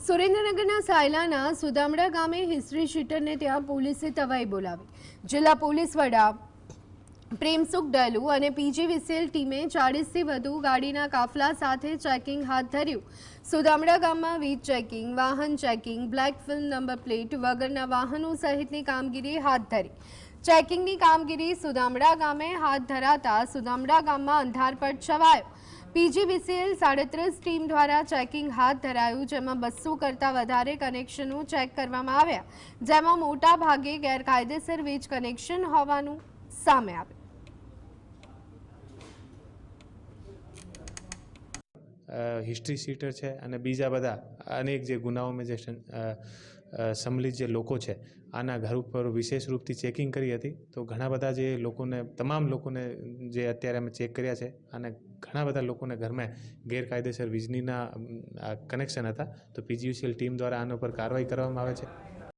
સુરેન્દ્રનગરના સાયલાના સુદામડા ગામે હિસ્ટ્રી શીટરને ત્યાં પોલીસે તવાઈ બોલાવી। જિલ્લા પોલીસ વડા પ્રેમસુખ ડેલુ અને પીજીવીસીએલ ટીમે 40થી વધુ ગાડીના કાફલા સાથે ચેકિંગ હાથ ધર્યું। સુદામડા ગામમાં વીજ ચેકિંગ, વાહન checking, black film number plate વગરના વાહનો સહિતની કામગીરી હાથ ધરી। ચેકિંગની કામગીરી સુદામડા ગામે હાથ ધરાતા સુદામડા ગામમાં અંધારપટ છવાયો। પીજીવીસીએલ 37 ટીમ દ્વારા ચેકિંગ હાથ ધરાયું, જેમાં 200 કરતાં વધારે કનેક્શનો ચેક કરવામાં આવ્યા, જેમાં મોટા ભાગે ગેરકાયદેસર વીજ કનેક્શન હોવાનું સામે આવ્યું। हिस्ट्री सीटर है અને બીજા બધા અનેક જે ગુનાઓમાં જે સંમલિત જે લોકો છે આના ઘર ઉપર વિશેષ રૂપથી ચેકિંગ કરી હતી। તો ઘણા બધા જે લોકોને તમામ લોકોને જે અત્યારે અમે ચેક કર્યા છે અને ઘણા બધા લોકોને ઘરમાં ગેરકાયદેસર વીજળીના કનેક્શન હતા। તો પીજીવીસીએલ ટીમ દ્વારા આના ઉપર કાર્યવાહી કરવામાં આવે છે।